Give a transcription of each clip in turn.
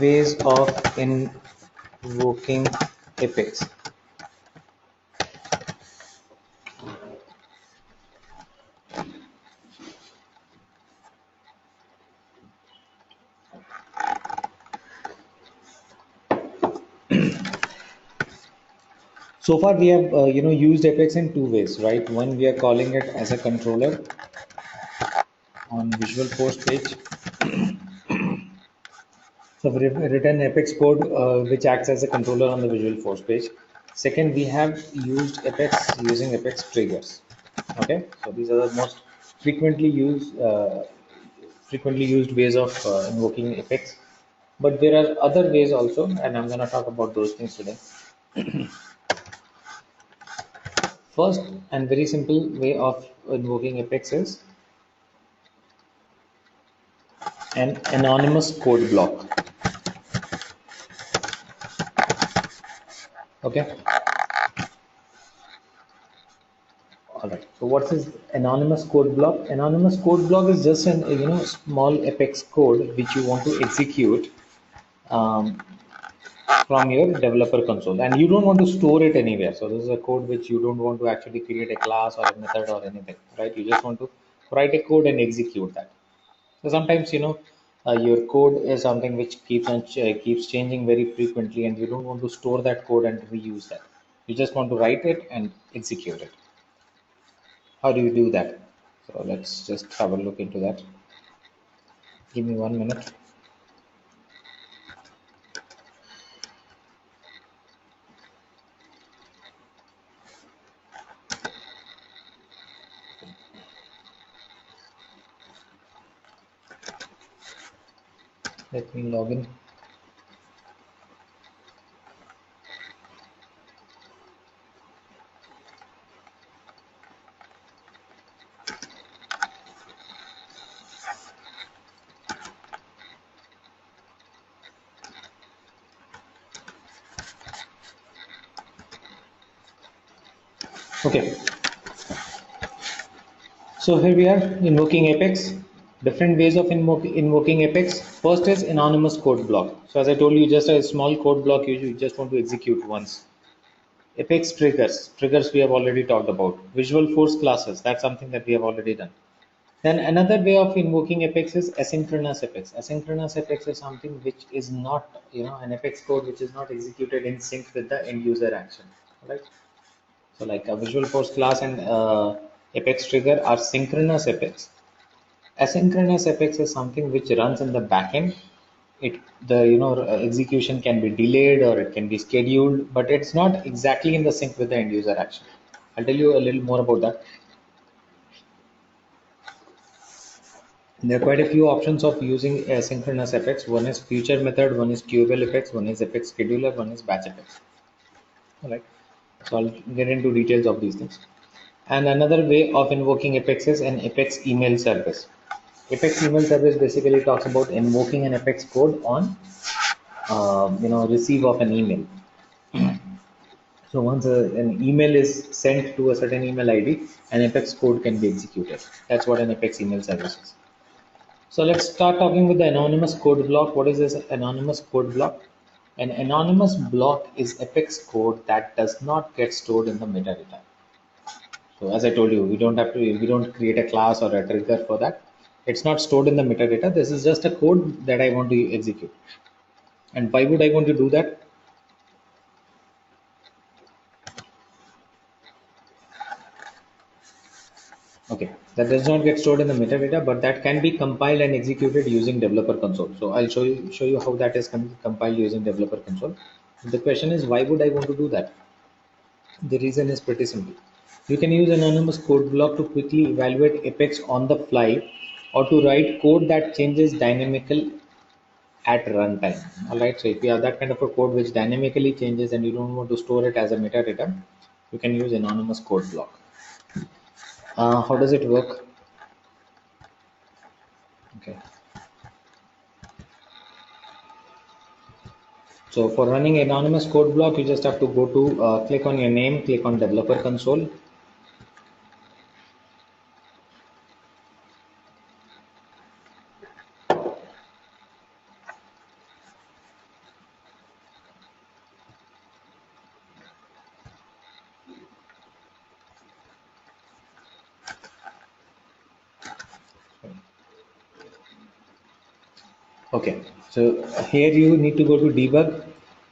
ways of invoking Apex. So far, we have used Apex in two ways, right? One, we are calling it as a controller on Visual Force page. So we've written Apex code which acts as a controller on the Visual Force page. Second, we have used Apex using Apex triggers. Okay, so these are the most frequently used ways of invoking Apex. But there are other ways also, and I'm going to talk about those things today. First and very simple way of invoking Apex is an anonymous code block. Okay. All right. So what is anonymous code block? Anonymous code block is just an small Apex code which you want to execute um, from your developer console, and you don't want to store it anywhere. So this is a code which you don't want to actually create a class or a method or anything, right? You just want to write a code and execute that. So sometimes your code is something which keeps changing very frequently, and you don't want to store that code and reuse that. You just want to write it and execute it. How do you do that? So let's just have a look into that. Give me 1 minute. Let me log in. Okay, so here we are invoking Apex. Different ways of invoking Apex. First is anonymous code block. So as I told you, just a small code block you just want to execute once. Apex triggers. Triggers we have already talked about. Visual Force classes. That's something that we have already done. Then another way of invoking Apex is asynchronous Apex. Asynchronous Apex is something which is not, an Apex code which is not executed in sync with the end user action. Right? So like a Visual Force class and Apex trigger are synchronous Apex. Asynchronous Apex is something which runs in the backend. The execution can be delayed or it can be scheduled, but it's not exactly in the sync with the end user action. I'll tell you a little more about that. There are quite a few options of using asynchronous Apex. One is future method, one is QBL Apex, one is Apex scheduler, one is batch Apex. All right. So I'll get into details of these things. And another way of invoking Apex is an Apex email service. Apex email service basically talks about invoking an Apex code on, receive of an email. So once an email is sent to a certain email ID, an Apex code can be executed. That's what an Apex email service is. So let's start talking with the anonymous code block. What is this anonymous code block? An anonymous block is Apex code that does not get stored in the metadata. So as I told you, we don't create a class or a trigger for that. It's not stored in the metadata. This is just a code that I want to execute. And why would I want to do that? Okay, that does not get stored in the metadata, but that can be compiled and executed using developer console. So I'll show you how that is compiled using developer console. The question is, why would I want to do that? The reason is pretty simple. You can use anonymous code block to quickly evaluate Apex on the fly, or to write code that changes dynamical at runtime. All right. So if you have that kind of a code which dynamically changes and you don't want to store it as a metadata, you can use anonymous code block. How does it work? Okay. So for running anonymous code block, you just have to go to click on your name, click on developer console. Okay, so here you need to go to debug,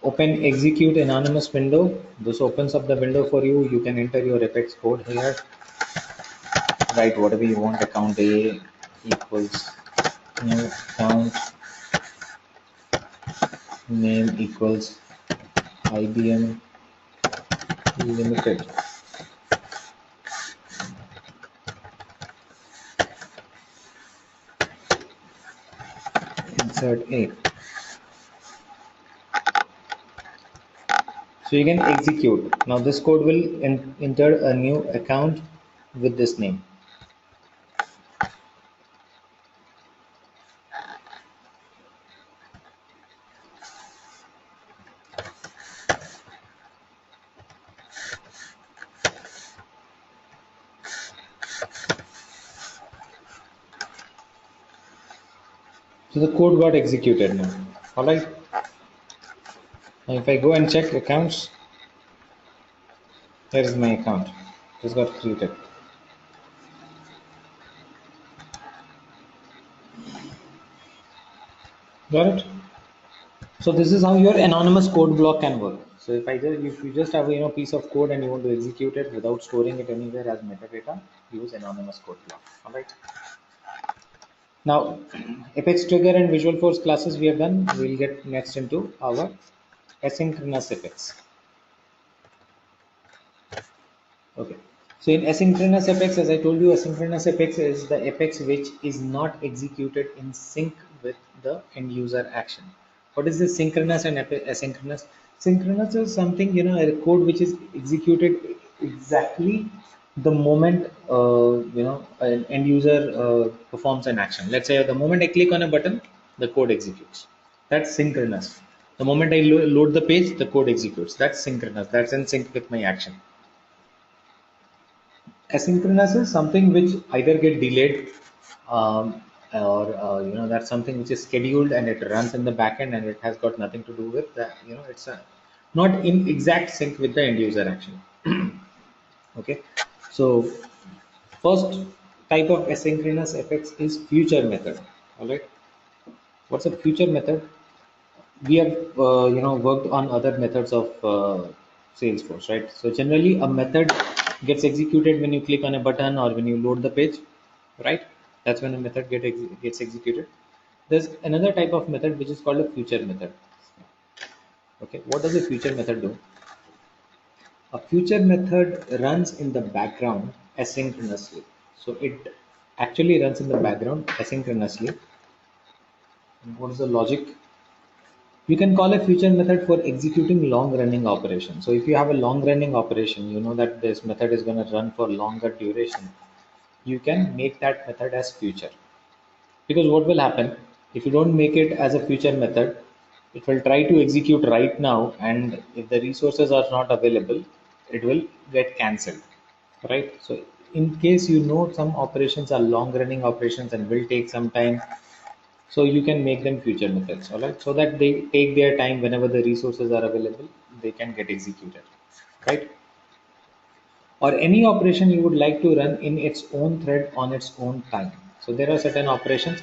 open execute anonymous window. This opens up the window for you. You can enter your Apex code here, write whatever you want. Account A equals new account name equals IBM Limited. Insert A. So you can execute. Now this code will enter a new account with this name. So the code got executed now. Alright. Now if I go and check accounts, here is my account. This got created. Got it? So this is how your anonymous code block can work. So if you just have a piece of code and you want to execute it without storing it anywhere as metadata, use anonymous code block. Alright. Now Apex Trigger and Visual Force classes we have done. We'll get next into our asynchronous Apex. Okay. So in asynchronous Apex, as I told you, asynchronous Apex is the Apex which is not executed in sync with the end user action. What is this synchronous and asynchronous? Synchronous is something, a code which is executed exactly the moment, an end user performs an action. Let's say the moment I click on a button, the code executes. That's synchronous. The moment I load the page, the code executes. That's synchronous. That's in sync with my action. Asynchronous is something which either get delayed, or that's something which is scheduled and it runs in the backend and it has got nothing to do with that. It's not in exact sync with the end user action. Okay, so first type of asynchronous effects is future method. All right, what's a future method? We have worked on other methods of Salesforce, right? So generally a method gets executed when you click on a button or when you load the page, right? That's when a method gets executed. There's another type of method which is called a future method. Okay, what does a future method do? A future method runs in the background asynchronously. So it actually runs in the background asynchronously. And what is the logic? You can call a future method for executing long running operation. So if you have a long running operation, you know that this method is going to run for longer duration. You can make that method as future. Because what will happen if you don't make it as a future method, it will try to execute right now, and if the resources are not available, it will get cancelled, right? So in case some operations are long running operations and will take some time, so you can make them future methods, all right, so that they take their time. Whenever the resources are available, they can get executed, right? Or any operation you would like to run in its own thread on its own time. So there are certain operations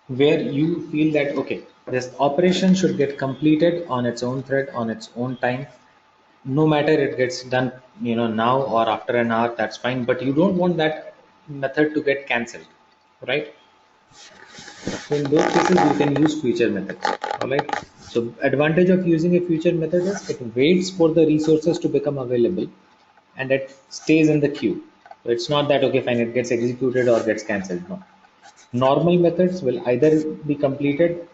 where you feel that, okay, this operation should get completed on its own thread on its own time, no matter it gets done now or after an hour, that's fine, but you don't want that method to get cancelled, right? So in those cases, you can use future methods. All right. So advantage of using a future method is it waits for the resources to become available, and it stays in the queue. So it's not that, okay, fine, it gets executed or gets cancelled. No. Normal methods will either be completed,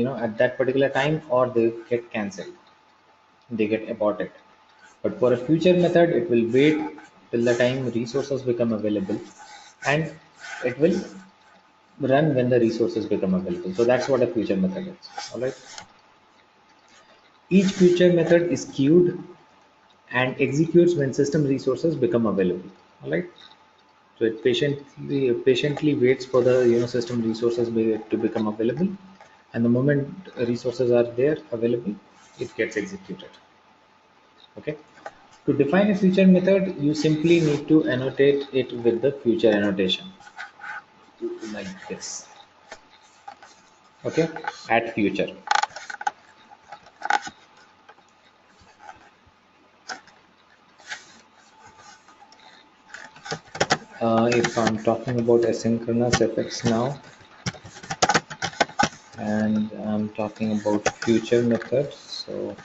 at that particular time, or they get cancelled. They get aborted. But for a future method, it will wait till the time resources become available, and it will run when the resources become available. So that's what a future method is. All right. Each future method is queued and executes when system resources become available. All right. So it patiently waits for the system resources to become available, and the moment resources are there available, it gets executed. Okay. To define a future method, you simply need to annotate it with the future annotation, like this. Okay, at future. If I'm talking about asynchronous effects now, and I'm talking about future methods, so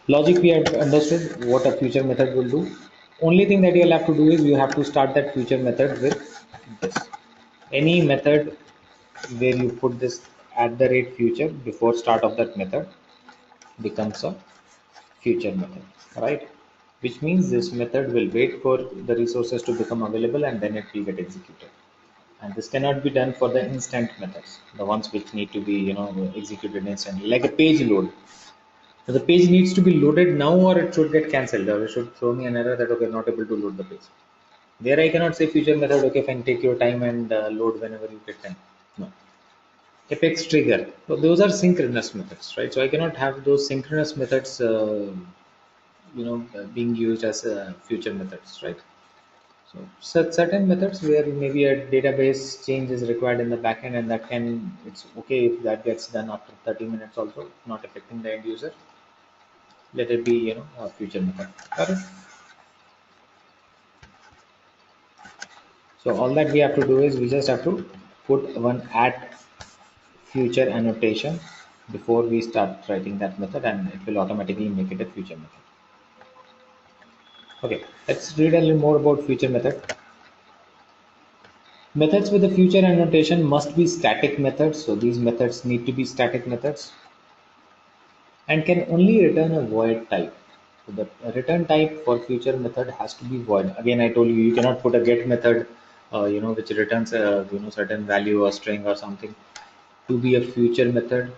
logic we have understood what a future method will do. Only thing that you'll have to do is you have to start that future method with this. Any method where you put this at the rate future before start of that method becomes a future method, right? Which means this method will wait for the resources to become available and then it will get executed. And this cannot be done for the instant methods, the ones which need to be executed instantly, like a page load. So the page needs to be loaded now or it should get cancelled or it should throw me an error that okay, not able to load the page. There I cannot say future method, okay, fine, take your time and load whenever you get time. No. Apex trigger. So those are synchronous methods, right? So I cannot have those synchronous methods, being used as future methods, right? So certain methods where maybe a database change is required in the backend, and that can it's okay if that gets done after 30 minutes also, not affecting the end user. Let it be a future method. Got it? So all that we have to do is we just have to put one at future annotation before we start writing that method, and it will automatically make it a future method. Okay, let's read a little more about future method. Methods with a future annotation must be static methods. So these methods need to be static methods and can only return a void type. So the return type for future method has to be void. Again, I told you you cannot put a get method, which returns a certain value or string or something to be a future method,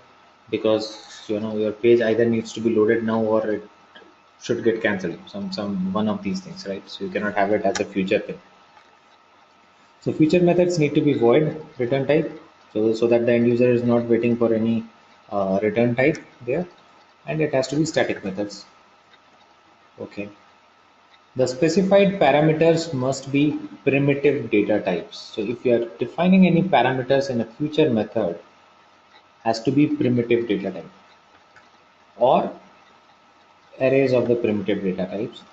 because your page either needs to be loaded now or it should get cancelled. Some one of these things, right? So you cannot have it as a future thing. So future methods need to be void return type, so that the end user is not waiting for any return type there, and it has to be static methods. Okay. The specified parameters must be primitive data types. So if you are defining any parameters in a future method, has to be primitive data type or arrays of the primitive data types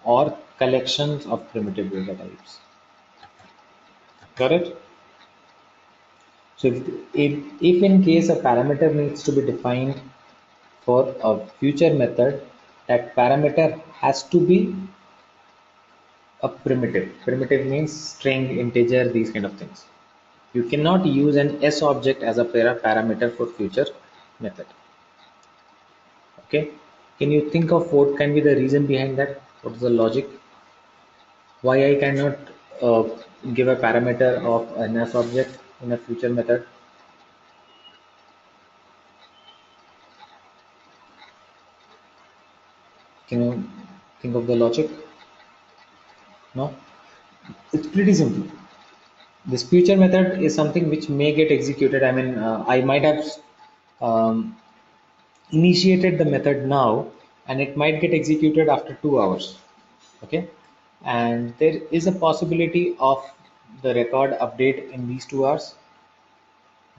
or collections of primitive data types. Got it? So if in case a parameter needs to be defined for a future method, that parameter has to be a primitive. Primitive means string, integer, these kind of things. You cannot use an S object as a parameter for future method. Okay. Can you think of what can be the reason behind that? What is the logic? Why I cannot uh, give a parameter of an S object in a future method? Can you think of the logic? No? It's pretty simple. This future method is something which may get executed. I mean, I might have um, initiated the method now and it might get executed after 2 hours. Okay. And there is a possibility of the record update in these 2 hours.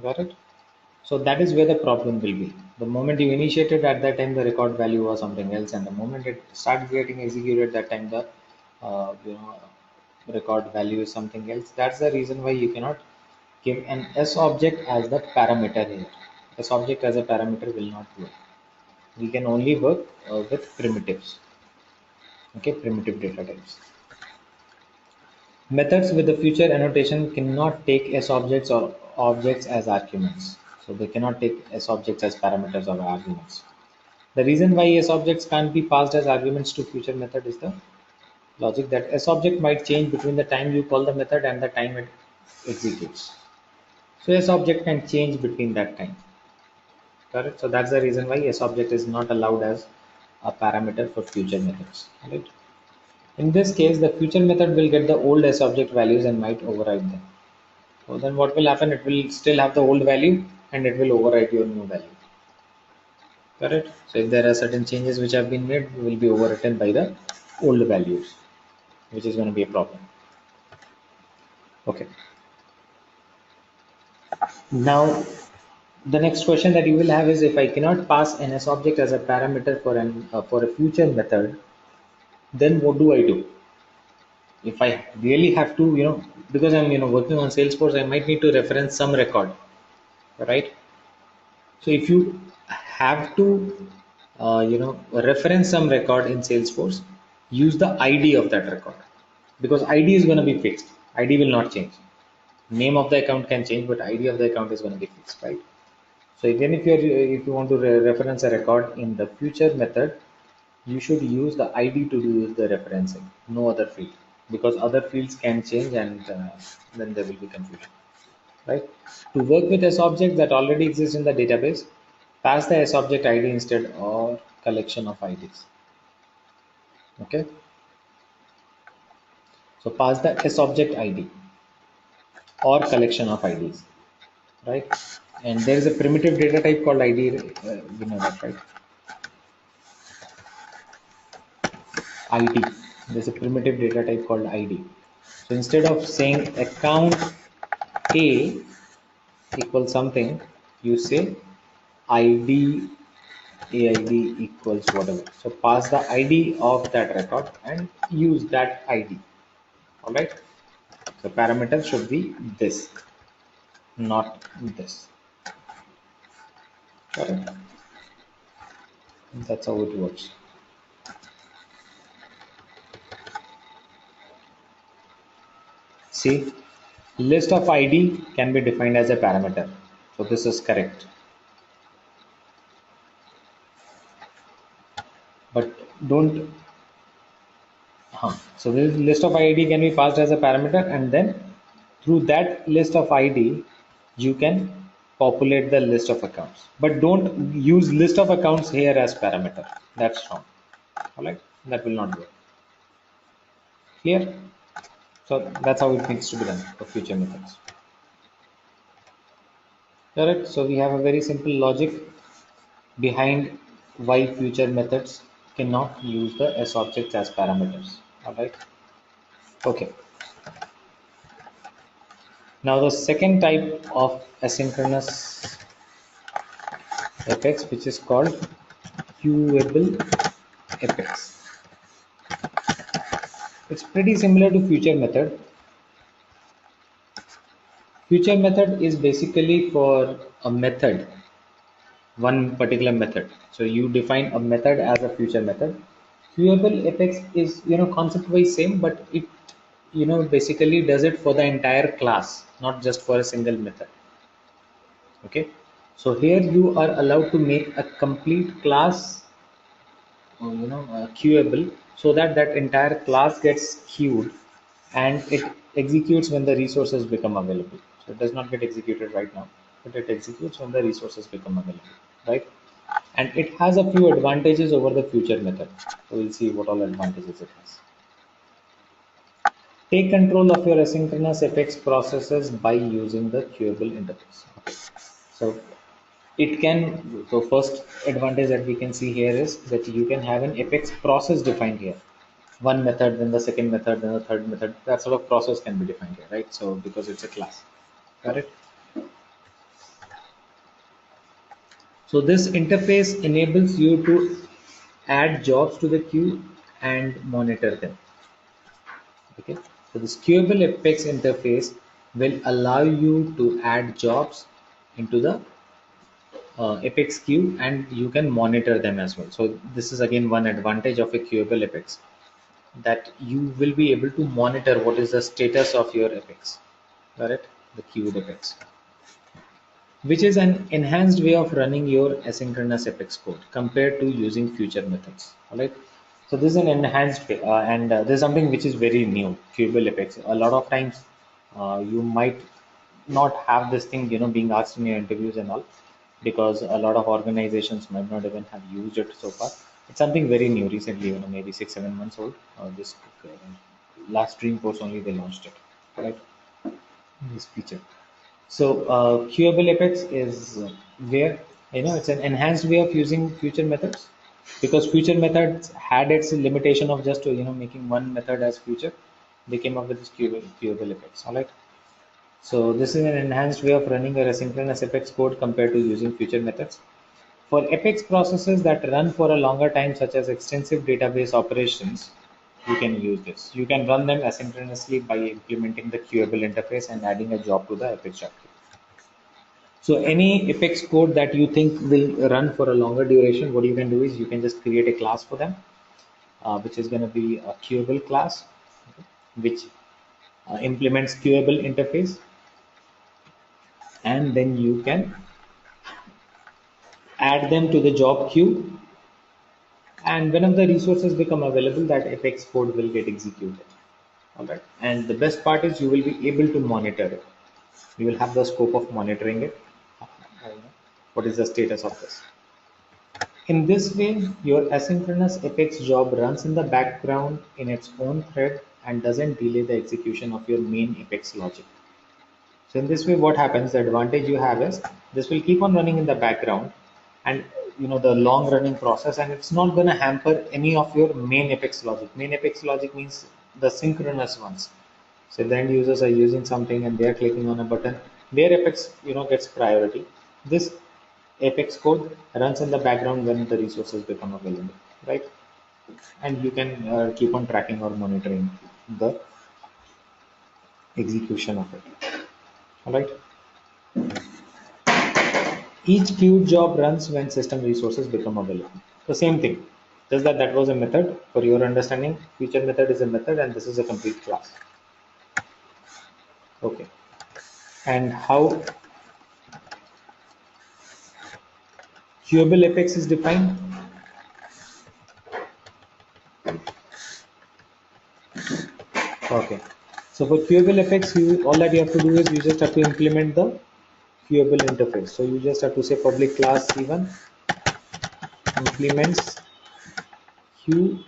Got it? So that is where the problem will be. The moment you initiated at that time, the record value was something else, and the moment it starts getting executed, that time the uh, you know record value is something else. That's the reason why you cannot give an S object as the parameter here. S object as a parameter will not work. We can only work with primitives. Okay, primitive data types. Methods with the future annotation cannot take S objects or objects as arguments. So they cannot take S objects as parameters or arguments. The reason why S objects can't be passed as arguments to future method is the logic that S object might change between the time you call the method and the time it executes. So S object can change between that time. Correct? So that's the reason why S object is not allowed as a parameter for future methods. Right? In this case, the future method will get the old S object values and might override them. So then what will happen? It will still have the old value and it will overwrite your new value. Correct? So if there are certain changes which have been made, will be overwritten by the old values, which is going to be a problem. Okay. Now, the next question that you will have is, if I cannot pass an S object as a parameter for a future method, then what do I do? If I really have to, because I'm working on Salesforce, I might need to reference some record, right? So if you have to, reference some record in Salesforce, use the ID of that record, because ID is going to be fixed. ID will not change. Name of the account can change, but ID of the account is going to be fixed, right? So even if you want to reference a record in the future method, you should use the ID to do the referencing, no other field, because other fields can change, and then there will be confusion, right? To work with S object that already exists in the database, pass the S object ID instead, or collection of IDs. Okay, so pass the S object ID or collection of IDs, right? And there is a primitive data type called ID. You know that, right? ID. There's a primitive data type called ID. So instead of saying account A equals something, you say ID AID equals whatever. So pass the ID of that record and use that ID. All right. So parameter should be this, not this. Correct. That's how it works. See, list of ID can be defined as a parameter. So this is correct. But don't. So this list of ID can be passed as a parameter, and then through that list of ID, you can populate the list of accounts. But don't use list of accounts here as parameter. That's wrong. All right, that will not work. Clear? So that's how it needs to be done for future methods. Correct. So we have a very simple logic behind why future methods cannot use the S objects as parameters. All right. Okay. Now the second type of asynchronous apex, which is called queuable apex. It's pretty similar to future method. Future method is basically for a method, one particular method. So you define a method as a future method. Queuable apex is concept wise same, but it basically does it for the entire class, not just for a single method. Okay, so here you are allowed to make a complete class queuable, so that that entire class gets queued and it executes when the resources become available. So it does not get executed right now, but it executes when the resources become available, right? And it has a few advantages over the future method. So we'll see what all advantages it has. Take control of your asynchronous apex processes by using the queuable interface. Okay. So it can, so first advantage that we can see here is that you can have an apex process defined here. One method, then the second method, then the third method. That sort of process can be defined here, right? So because it's a class. Got it? So this interface enables you to add jobs to the queue and monitor them. Okay, so this queuable apex interface will allow you to add jobs into the apex queue, and you can monitor them as well. So this is again one advantage of a queuable apex, that you will be able to monitor what is the status of your apex, correct? The queued apex, which is an enhanced way of running your asynchronous apex code compared to using future methods. All right. So this is an enhanced way, and this is something which is very new. Queuable apex. A lot of times, you might not have this thing, being asked in your interviews and all, because a lot of organizations might not even have used it so far. It's something very new, recently, maybe 6-7 months old. This last Dreamforce only they launched it, right? This feature. So queuable apex is where it's an enhanced way of using future methods, because future methods had its limitation of just making one method as future. They came up with this queuable apex. All right. So this is an enhanced way of running your asynchronous Apex code compared to using future methods. For Apex processes that run for a longer time, such as extensive database operations, you can use this. You can run them asynchronously by implementing the queuable interface and adding a job to the Apex job queue. So any Apex code that you think will run for a longer duration, what you can do is you can just create a class for them, which is going to be a queuable class, which implements queuable interface, and then you can add them to the job queue, and whenever the resources become available, that Apex code will get executed. All right, and the best part is you will be able to monitor it. You will have the scope of monitoring it. What is the status of this? In this way, your asynchronous Apex job runs in the background in its own thread and doesn't delay the execution of your main Apex logic. So in this way, what happens, the advantage you have is this will keep on running in the background, and the long running process, and it's not going to hamper any of your main Apex logic. Main Apex logic means the synchronous ones. So if the end users are using something and they are clicking on a button, their Apex gets priority. This Apex code runs in the background when the resources become available, right? And you can keep on tracking or monitoring the execution of it. All right. Each queued job runs when system resources become available. The same thing. Just that was a method. For your understanding, future method is a method, and this is a complete class. Okay. And how queuable Apex is defined? Okay. So for queuable Apex, all that you have to do is you just have to implement the queuable interface. So you just have to say public class C1 implements QAB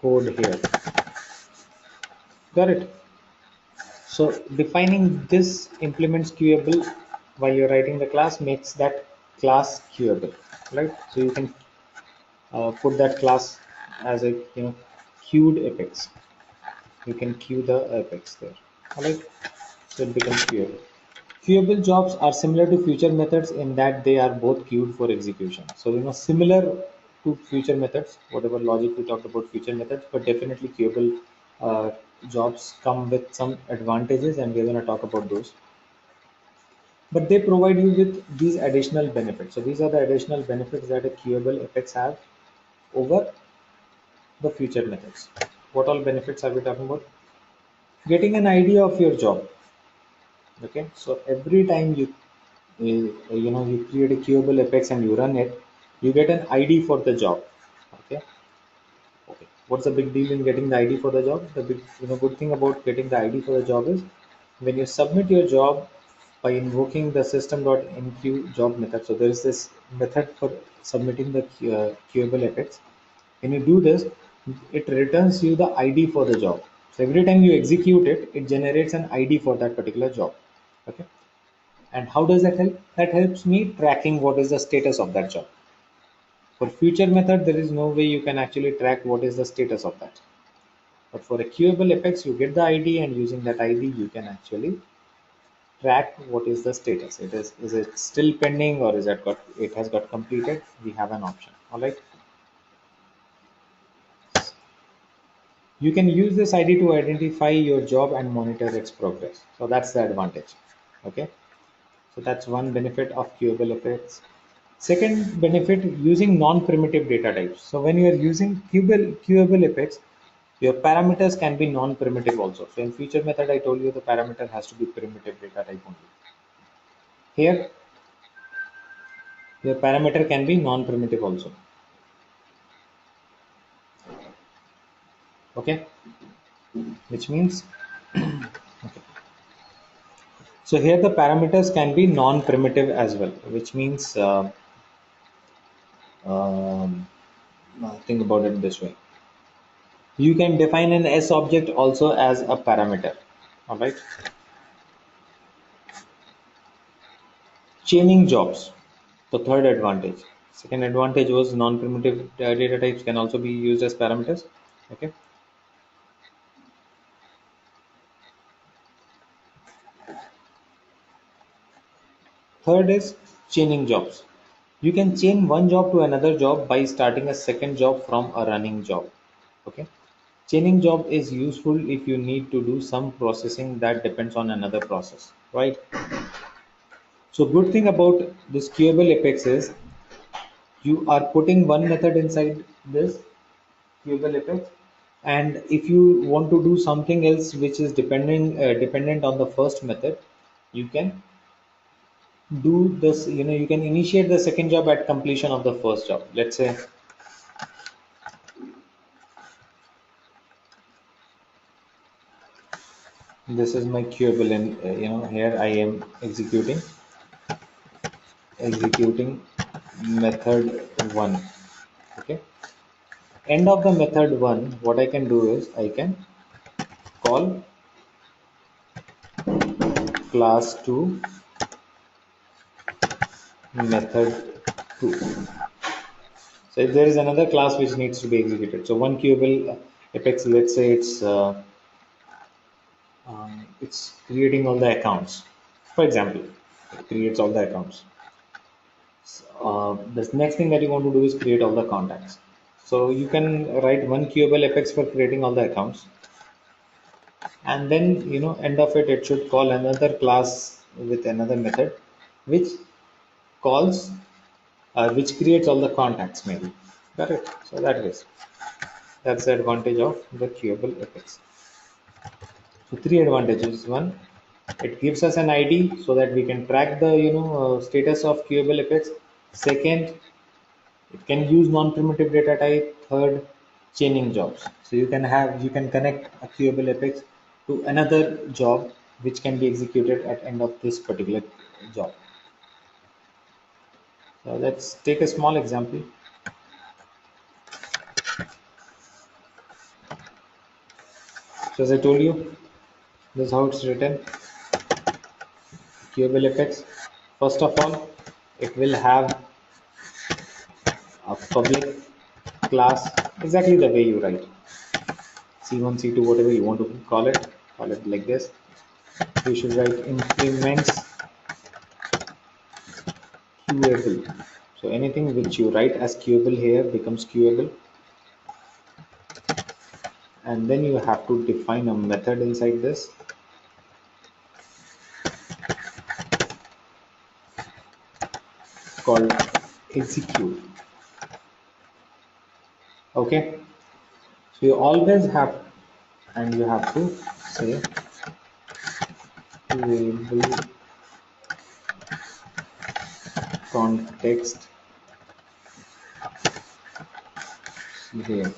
code here. Got it? So defining this implements queuable while you're writing the class makes that class queuable, right? So you can put that class as a queued Apex. You can queue the Apex there. All right. So it becomes queuable. Queuable jobs are similar to future methods in that they are both queued for execution. So similar to future methods, whatever logic we talked about future methods, but definitely queuable jobs come with some advantages, and we're going to talk about those. But they provide you with these additional benefits. So these are the additional benefits that a queuable Apex have over the future methods. What all benefits are we talking about? Getting an idea of your job. Okay, so every time you create a queuable Apex and you run it, you get an ID for the job. Okay. Okay. What's the big deal in getting the ID for the job? The big good thing about getting the ID for the job is when you submit your job by invoking the system.enqueue job method. So there is this method for submitting the queuable Apex. When you do this, it returns you the ID for the job. So every time you execute it, it generates an ID for that particular job. Okay. And how does that help? That helps me tracking what is the status of that job. For future method, there is no way you can actually track what is the status of that. But for a queuable Apex, you get the ID, and using that ID, you can actually track what is the status. Is it still pending, or it has got completed? We have an option. All right. You can use this ID to identify your job and monitor its progress. So that's the advantage. Okay. So that's one benefit of queuable Apex. Second benefit, using non-primitive data types. So when you are using queuable Apex, your parameters can be non-primitive also. So in future method, I told you the parameter has to be primitive data type only. Here, your parameter can be non-primitive also. Okay, which means okay. So here the parameters can be non-primitive as well, which means um, think about it this way. You can define an S object also as a parameter. All right. Chaining jobs, the third advantage. Second advantage was non-primitive data types can also be used as parameters. Okay. Third is chaining jobs. You can chain one job to another job by starting a second job from a running job. Okay. Chaining job is useful if you need to do some processing that depends on another process, right? So good thing about this queuable apex is you are putting one method inside this queuable apex, and if you want to do something else which is dependent on the first method, you can do this. You can initiate the second job at completion of the first job. Let's say this is my queuable, and here I am executing method 1. Okay, end of the method 1, what I can do is I can call class 2 method 2. So if there is another class which needs to be executed, so one queuable apex, let's say it's creating all the accounts. For example, it creates all the accounts. The next thing that you want to do is create all the contacts. So you can write one queuable apex for creating all the accounts, and then end of it, it should call another class with another method, which calls which creates all the contacts maybe. Got it? So that's the advantage of the queuable apex. So three advantages: one, it gives us an ID so that we can track the status of queuable apex. Second, it can use non-primitive data type. Third, chaining jobs, so you can connect a queuable apex to another job which can be executed at end of this particular job. So let's take a small example. So as I told you, this is how it's written. Queuable apex, first of all, it will have a public class exactly the way you write c1 c2 whatever you want to call it like this. You should write increments queuable. So anything which you write as queuable here becomes queuable, and then you have to define a method inside this called execute. Okay, so you always have, and you have to say variable context here.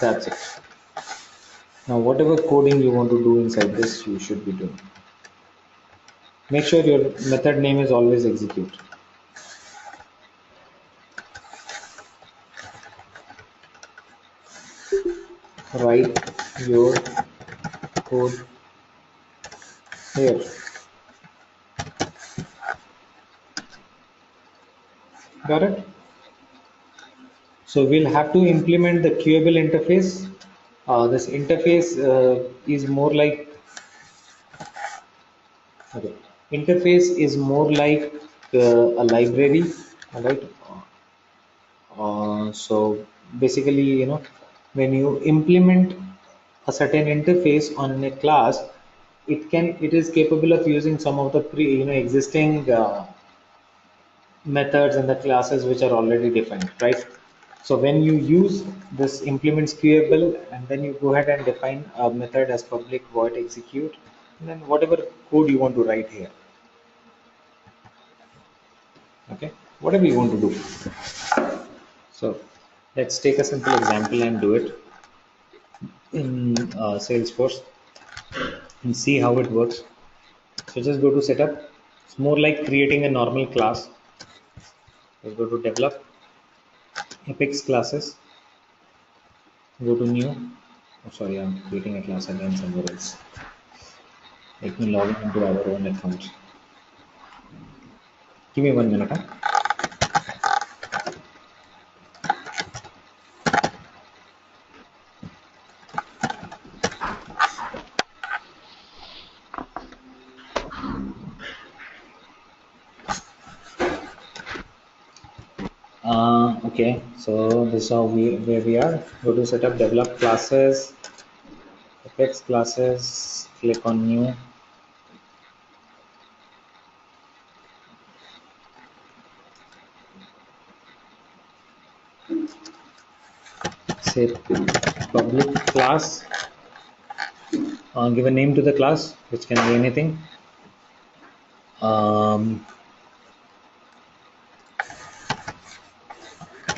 That's it. Now whatever coding you want to do inside this, you should be doing. Make sure your method name is always execute. Write your code here. Got it? So we'll have to implement the queuable interface. This interface is more like, okay, interface is more like a library, all right? So basically, when you implement a certain interface on a class, it is capable of using some of the existing methods and the classes which are already defined, right? So when you use this implements queuable, and then you go ahead and define a method as public void execute, and then whatever code you want to write here, okay, whatever you want to do. So let's take a simple example and do it in Salesforce and see how it works. So just go to setup. It's more like creating a normal class. Let's go to develop, Apex classes, go to new. Oh, sorry, I'm creating a class again somewhere else. Let me log in into our own account. Give me 1 minute. Huh? Okay, so this is how where we are. Go to setup, develop classes, Apex classes, click on new. Say public class. Give a name to the class, which can be anything.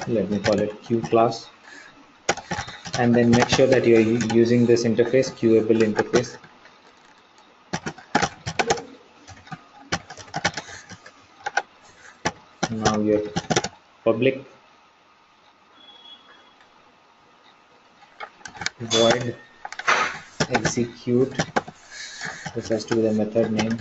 Let me call it Q class. And then make sure that you're using this interface, Qable interface. Now your public void execute. This has to be the method name.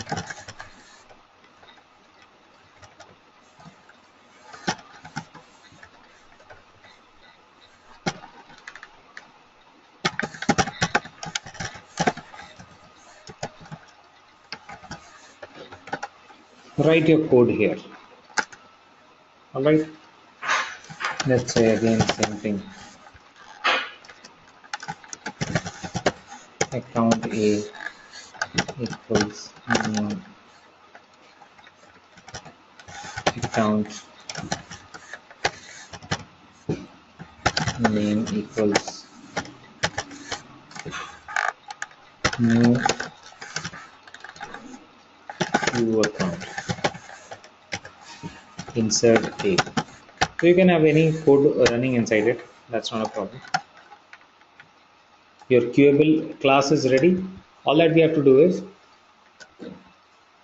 Write your code here. All right. Let's say again same thing. Account A equals new account name equals new Q account. Insert A. So you can have any code running inside it. That's not a problem. Your Qable class is ready. All that we have to do is,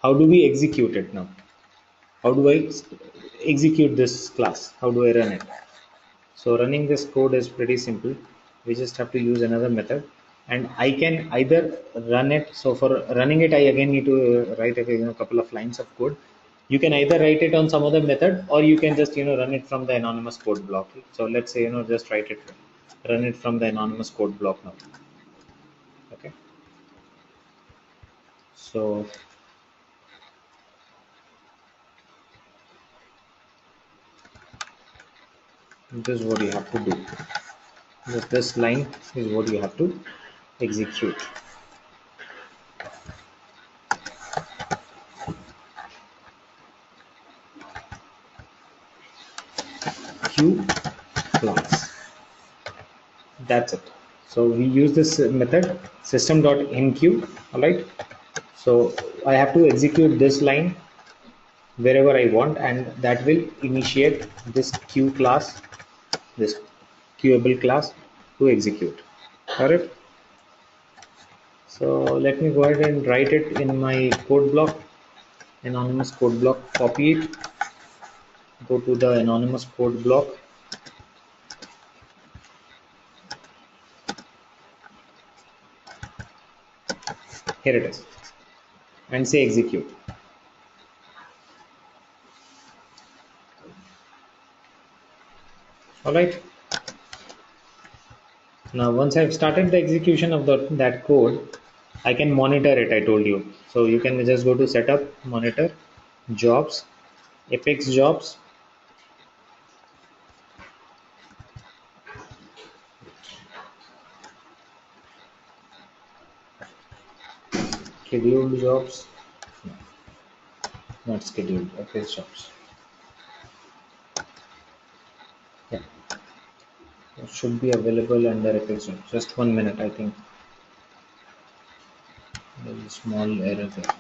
how do we execute it now? How do I execute this class? How do I run it? So running this code is pretty simple. We just have to use another method, and I can either run it. So for running it, I again need to write a couple of lines of code. You can either write it on some other method, or you can just run it from the anonymous code block. So let's say just run it from the anonymous code block now. Okay. So this is what you have to do. This line is what you have to execute. Q class. That's it. So we use this method system.enqueue. All right. So I have to execute this line wherever I want, and that will initiate this Q class, this Qable class, to execute. All right. So let me go ahead and write it in my code block, anonymous code block. Copy it. Go to the anonymous code block. Here it is, and say execute. All right. Now once I've started the execution of that code, I can monitor it. I told you. So you can just go to setup, monitor, jobs, Apex jobs. Scheduled jobs, not scheduled, Apex jobs. Yeah, it should be available under Apex jobs. Just 1 minute, I think. There's a small error there.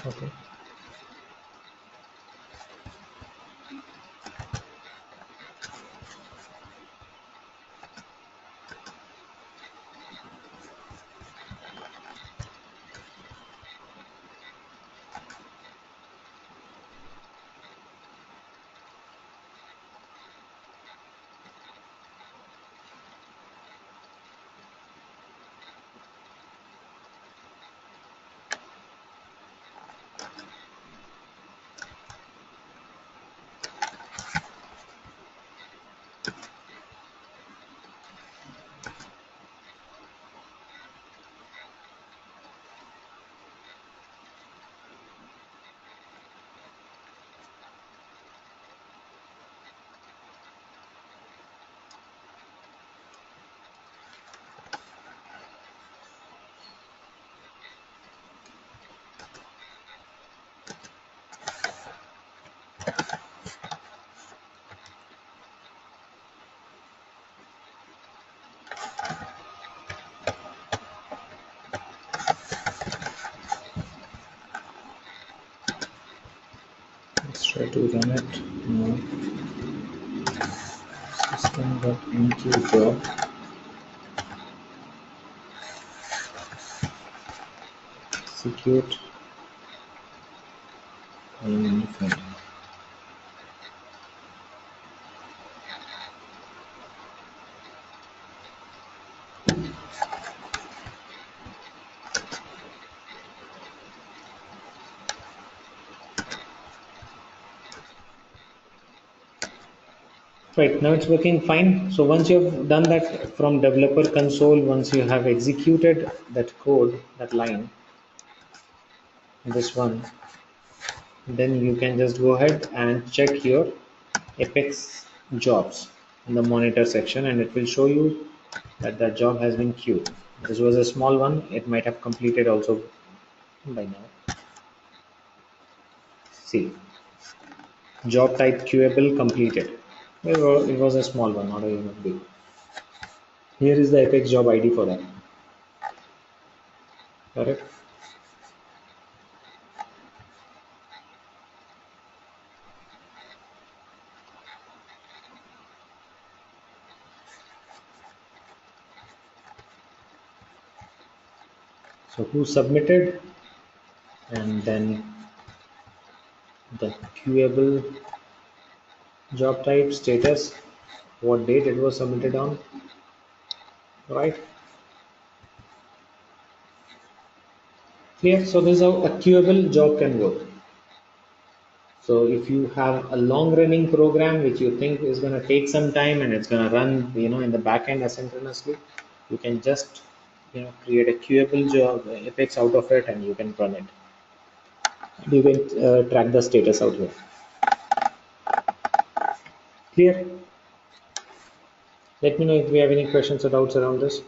Okay. try to run it. No. System.enqueue job. Execute. Fine. Right, now it's working fine. So once you've done that from developer console, once you have executed that code, that line, this one, then you can just go ahead and check your Apex jobs in the monitor section, and it will show you that that job has been queued. This was a small one. It might have completed also by now. See, job type queuable completed. It was a small one, not a big. Here is the Apex job ID for that. Correct. So who submitted, and then the queuable job type, status, what date it was submitted on, right? Clear? So this is how a queuable job can work. So if you have a long running program which you think is going to take some time and it's going to run, in the back end asynchronously, you can just, create a queuable job Apex out of it, and you can run it. You can track the status out here. Clear? Let me know if you have any questions or doubts around this.